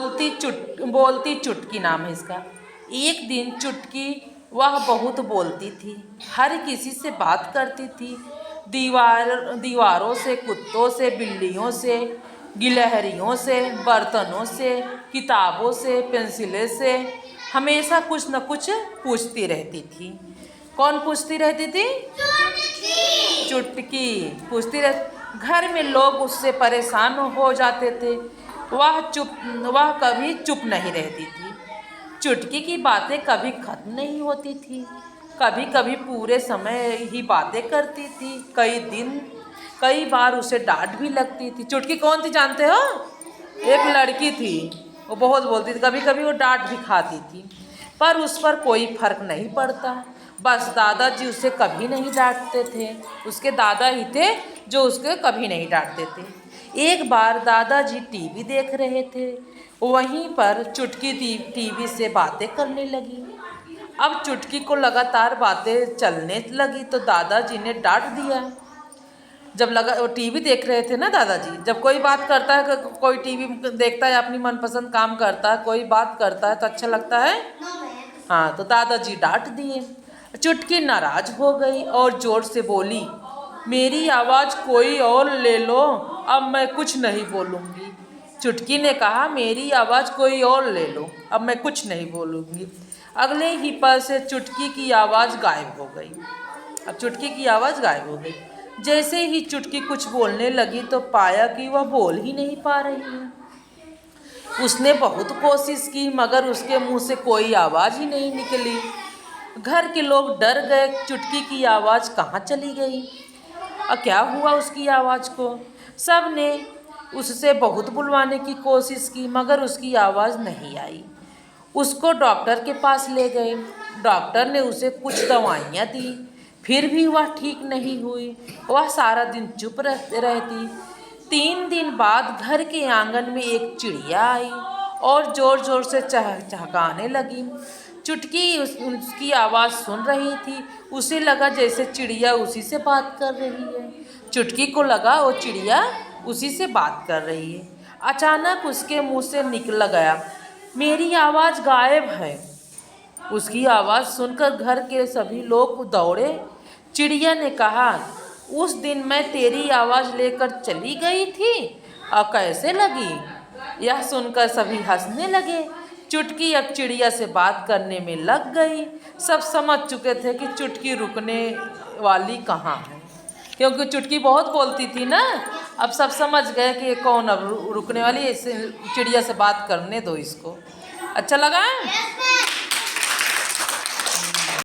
बोलती चुटकी नाम है इसका। एक दिन चुटकी वह बहुत बोलती थी, हर किसी से बात करती थी, दीवारों से, कुत्तों से, बिल्लियों से, गिलहरियों से, बर्तनों से, किताबों से, पेंसिलें से, हमेशा कुछ न कुछ पूछती रहती थी। कौन पूछती रहती थी? चुटकी पूछती रहती। घर में लोग उससे परेशान हो जाते थे। वह कभी चुप नहीं रहती थी। चुटकी की बातें कभी खत्म नहीं होती थी। कभी कभी पूरे समय ही बातें करती थी। कई बार उसे डांट भी लगती थी। चुटकी कौन थी जानते हो? एक लड़की थी, वो बहुत बोलती थी। कभी कभी वो डांट भी खाती थी, पर उस पर कोई फर्क नहीं पड़ता। बस दादाजी उसे कभी नहीं डांटते थे। उसके दादा ही थे जो उसके कभी नहीं डांटते थे। एक बार दादाजी टीवी देख रहे थे, वहीं पर चुटकी टीवी से बातें करने लगी। अब चुटकी को लगातार बातें चलने लगी तो दादाजी ने डांट दिया। जब वो टीवी देख रहे थे ना दादाजी, जब कोई बात करता है, कोई टीवी देखता है, अपनी मनपसंद काम करता है, कोई बात करता है तो अच्छा लगता है। हाँ, तो दादाजी डांट दिए। चुटकी नाराज हो गई और जोर से बोली, मेरी आवाज़ कोई और ले लो, अब मैं कुछ नहीं बोलूँगी। चुटकी ने कहा, मेरी आवाज़ कोई और ले लो, अब मैं कुछ नहीं बोलूँगी। अगले ही पल से चुटकी की आवाज़ गायब हो गई। अब चुटकी की आवाज़ गायब हो गई। जैसे ही चुटकी कुछ बोलने लगी तो पाया कि वह बोल ही नहीं पा रही है। उसने बहुत कोशिश की मगर उसके मुंह से कोई आवाज़ ही नहीं निकली। घर के लोग डर गए, चुटकी की आवाज़ कहाँ चली गई और क्या हुआ उसकी आवाज़ को। सब ने उससे बहुत बुलवाने की कोशिश की मगर उसकी आवाज़ नहीं आई। उसको डॉक्टर के पास ले गए। डॉक्टर ने उसे कुछ दवाइयाँ दी, फिर भी वह ठीक नहीं हुई। वह सारा दिन चुप रहती। 3 दिन बाद घर के आंगन में एक चिड़िया आई और ज़ोर ज़ोर से चहचहाने लगी। चुटकी उसकी आवाज़ सुन रही थी। उसे लगा जैसे चिड़िया उसी से बात कर रही है। चुटकी को लगा वो चिड़िया उसी से बात कर रही है। अचानक उसके मुंह से निकल गया, मेरी आवाज़ गायब है। उसकी आवाज़ सुनकर घर के सभी लोग दौड़े। चिड़िया ने कहा, उस दिन मैं तेरी आवाज़ लेकर चली गई थी और कैसे लगी? यह सुनकर सभी हंसने लगे। चुटकी अब चिड़िया से बात करने में लग गई। सब समझ चुके थे कि चुटकी रुकने वाली कहाँ है, क्योंकि चुटकी बहुत बोलती थी ना। अब सब समझ गए कि कौन अब रुकने वाली है। चिड़िया से बात करने दो इसको। अच्छा लगा?